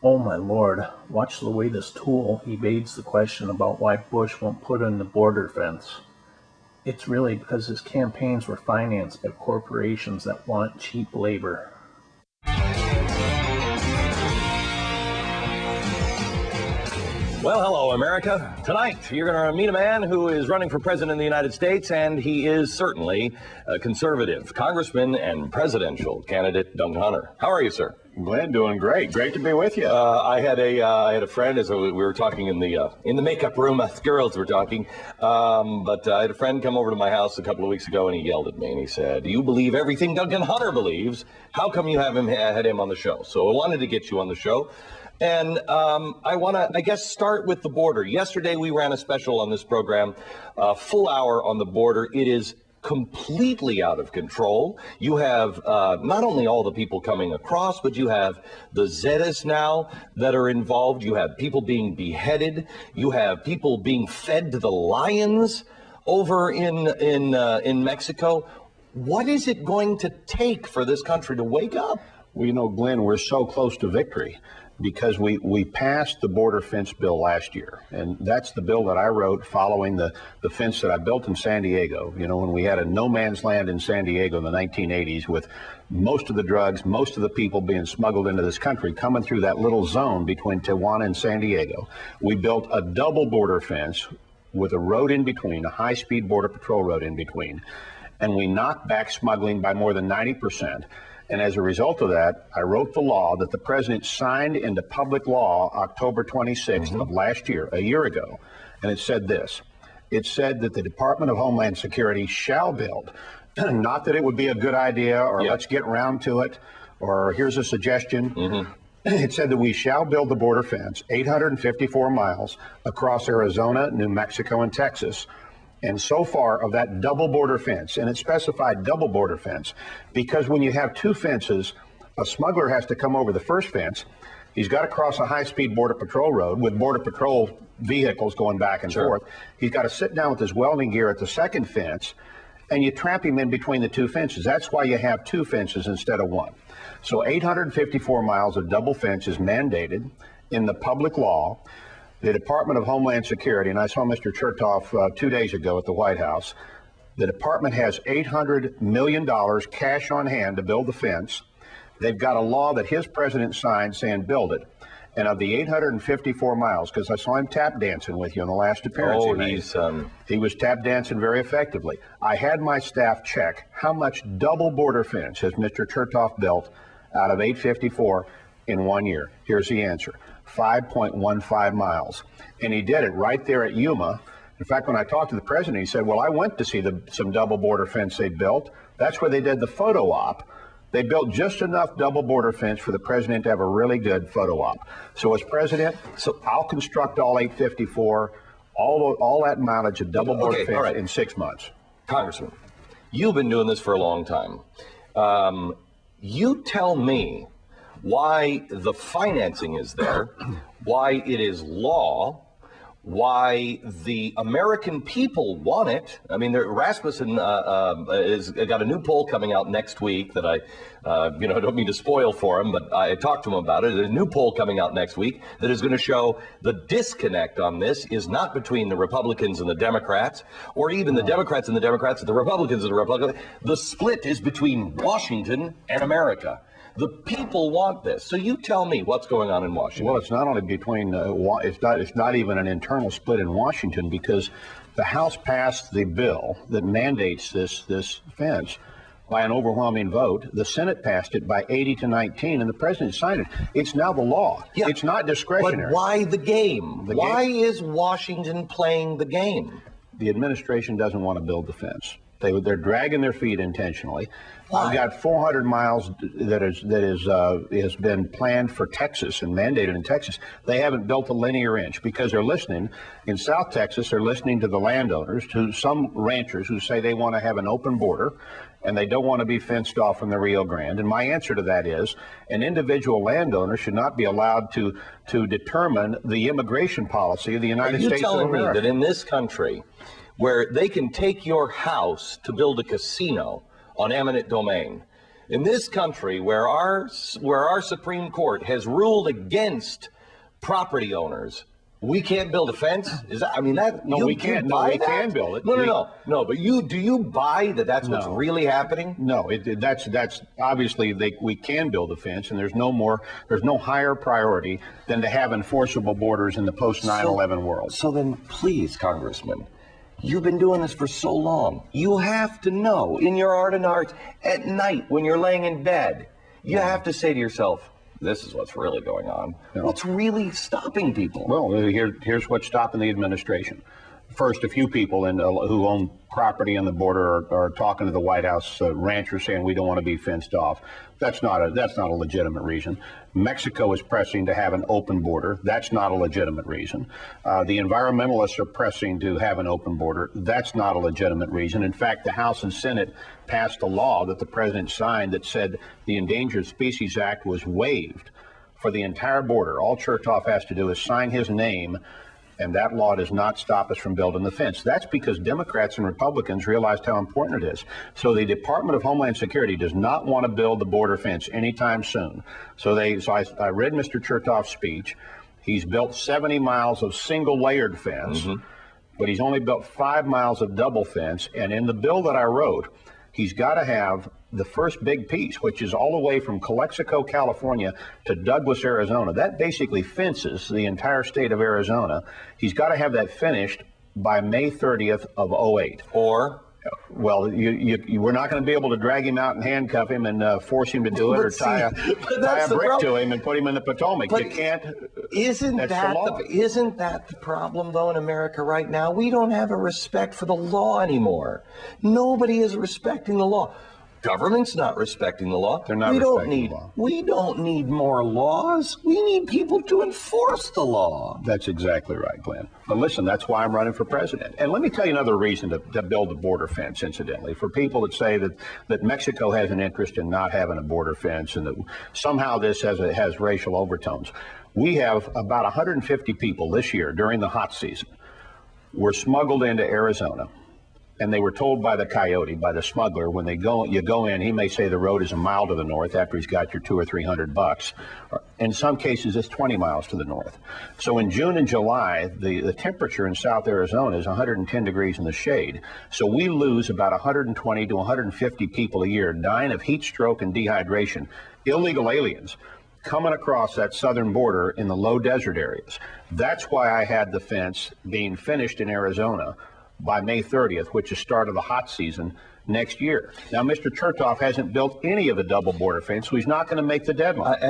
Oh my lord, watch the way this tool evades the question about why Bush won't put in the border fence. It's really because his campaigns were financed by corporations that want cheap labor. Well, hello, America. Tonight, you're going to meet a man who is running for president of the United States, and he is certainly a conservative congressman and presidential candidate, Duncan Hunter. How are you, sir? Glenn, doing great. Great to be with you. I had a friend, as we were talking in the makeup room, us girls were talking, but I had a friend come over to my house a couple of weeks ago, and he yelled at me, and he said, "Do you believe everything Duncan Hunter believes? How come you haven't had him on the show?" So I wanted to get you on the show. And I want to, I guess, start with the border. Yesterday, we ran a special on this program, a full hour on the border. It is completely out of control. You have not only all the people coming across, but you have the Zetas now that are involved. You have people being beheaded. You have people being fed to the lions over in Mexico. What is it going to take for this country to wake up? Well, you know, Glenn, we're so close to victory because we passed the border fence bill last year. And that's the bill that I wrote following the fence that I built in San Diego. You know, when we had a no man's land in San Diego in the 1980s with most of the drugs, most of the people being smuggled into this country coming through that little zone between Tijuana and San Diego. We built a double border fence with a road in between, a high-speed border patrol road in between. And we knocked back smuggling by more than 90%. And as a result of that, I wrote the law that the president signed into public law October 26th of last year, a year ago. And it said this. It said that the Department of Homeland Security shall build, not that it would be a good idea or let's get round to it or here's a suggestion. It said that we shall build the border fence 854 miles across Arizona, New Mexico, and Texas. And so far of that double border fence, and it specified double border fence, because when you have two fences, a smuggler has to come over the first fence. He's got to cross a high-speed border patrol road with border patrol vehicles going back and forth. He's got to sit down with his welding gear at the second fence, and you trap him in between the two fences. That's why you have two fences instead of one. So 854 miles of double fence is mandated in the public law. The Department of Homeland Security, and I saw Mr. Chertoff 2 days ago at the White House, the department has $800 million cash on hand to build the fence. They've got a law that his president signed saying build it. And of the 854 miles, because I saw him tap dancing with you on the last appearance he was tap dancing very effectively. I had my staff check how much double border fence has Mr. Chertoff built out of 854 in 1 year. Here's the answer. 5.15 miles. And he did it right there at Yuma. In fact, when I talked to the president, he said, well, I went to see some double border fence they built. That's where they did the photo op. They built just enough double border fence for the president to have a really good photo op. So as president, I'll construct all 854, all that mileage of double border fence in 6 months. Congressman, you've been doing this for a long time. You tell me why the financing is there, why it is law, why the American people want it. I mean, Rasmussen has got a new poll coming out next week that I don't mean to spoil for him, but I talked to him about it. There's a new poll coming out next week that is going to show the disconnect on this is not between the Republicans and the Democrats, or even the Democrats and the Democrats, the Republicans and the Republicans. The split is between Washington and America. The people want this. So you tell me what's going on in Washington. Well, it's not only between, it's not even an internal split in Washington, because the House passed the bill that mandates this fence by an overwhelming vote. The Senate passed it by 80 to 19, and the president signed it. It's now the law. Yeah, it's not discretionary. But why the game? Why is Washington playing the game? The administration doesn't want to build the fence. They're dragging their feet intentionally. I've got 400 miles that has been planned for Texas and mandated in Texas. They haven't built a linear inch because they're listening. In South Texas, they're listening to the landowners, to some ranchers who say they want to have an open border and they don't want to be fenced off from the Rio Grande. And my answer to that is an individual landowner should not be allowed to determine the immigration policy of the United States of America. Are you telling me that in this country, where they can take your house to build a casino on eminent domain, In this country, where our Supreme Court has ruled against property owners, we can't build a fence? Is that, I mean, that, No, we can't. No, we can build it. No, but do you buy that that's what's really happening? No, that's obviously we can build a fence, and there's no higher priority than to have enforceable borders in the post 9/11 world. So then, please, Congressman, you've been doing this for so long. You have to know, in your art and arts, at night when you're laying in bed, you have to say to yourself, this is what's really going on. Yeah. What's really stopping people? Well, here's what's stopping the administration. First, a few people who own property on the border are talking to the White House ranchers saying we don't want to be fenced off. That's not a legitimate reason. Mexico is pressing to have an open border. That's not a legitimate reason. The environmentalists are pressing to have an open border. That's not a legitimate reason. In fact, the House and Senate passed a law that the president signed that said the Endangered Species Act was waived for the entire border. All Chertoff has to do is sign his name, and that law does not stop us from building the fence. That's because Democrats and Republicans realized how important it is. So the Department of Homeland Security does not want to build the border fence anytime soon. So I read Mr. Chertoff's speech. He's built 70 miles of single-layered fence, but he's only built 5 miles of double fence. And in the bill that I wrote, he's got to have the first big piece, which is all the way from Calexico, California to Douglas, Arizona. That basically fences the entire state of Arizona. He's got to have that finished by May 30th of '08. Or? Well, we're not going to be able to drag him out and handcuff him and force him to do it, or tie a brick to him and put him in the Potomac. You can't. Isn't that the problem, though, in America right now? We don't have a respect for the law anymore. Nobody is respecting the law. Government's not respecting the law. They're not respecting the law. We don't need more laws. We need people to enforce the law. That's exactly right, Glenn. But listen, that's why I'm running for president. And let me tell you another reason to build a border fence, incidentally. For people that say that Mexico has an interest in not having a border fence and that somehow this has racial overtones. We have about 150 people this year during the hot season were smuggled into Arizona. And they were told by the coyote, by the smuggler, when you go in, he may say the road is a mile to the north after he's got your $200 or $300. In some cases, it's 20 miles to the north. So in June and July, the temperature in South Arizona is 110 degrees in the shade. So we lose about 120 to 150 people a year dying of heat stroke and dehydration. Illegal aliens coming across that southern border in the low desert areas. That's why I had the fence being finished in Arizona by May 30th, which is start of the hot season next year. Now, Mr. Chertoff hasn't built any of the double border fence, so he's not going to make the deadline.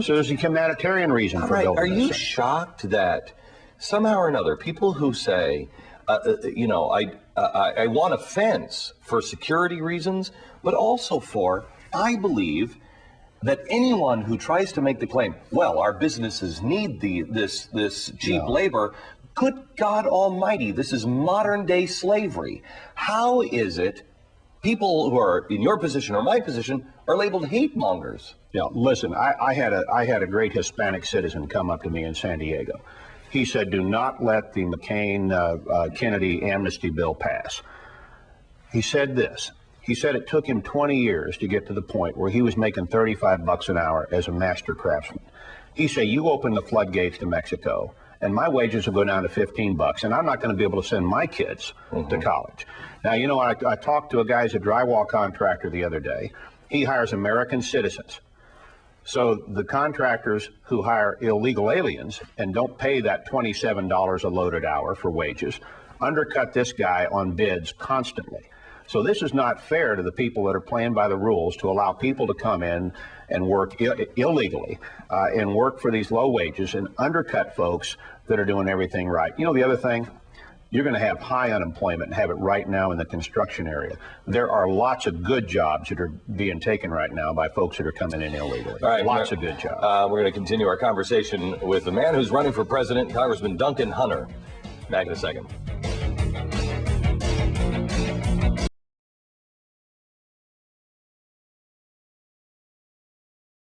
So there's a humanitarian reason for building this. Are you shocked that somehow or another, people who say, I want a fence for security reasons, but also I believe that anyone who tries to make the claim, well, our businesses need this cheap labor. Good God Almighty, this is modern day slavery. How is it people who are in your position or my position are labeled hate mongers? Yeah, listen, I had a great Hispanic citizen come up to me in San Diego. He said, do not let the McCain-Kennedy amnesty bill pass. He said this. He said it took him 20 years to get to the point where he was making $35 an hour as a master craftsman. He said, you open the floodgates to Mexico, and my wages will go down to $15, and I'm not going to be able to send my kids to college. Now, I talked to a guy who's a drywall contractor the other day. He hires American citizens. So the contractors who hire illegal aliens and don't pay that $27 a loaded hour for wages undercut this guy on bids constantly. So this is not fair to the people that are playing by the rules to allow people to come in and work illegally and work for these low wages and undercut folks that are doing everything right. The other thing, you're going to have high unemployment and have it right now in the construction area. There are lots of good jobs that are being taken right now by folks that are coming in illegally. All right, lots of good jobs. We're going to continue our conversation with the man who's running for president, Congressman Duncan Hunter. Back in a second.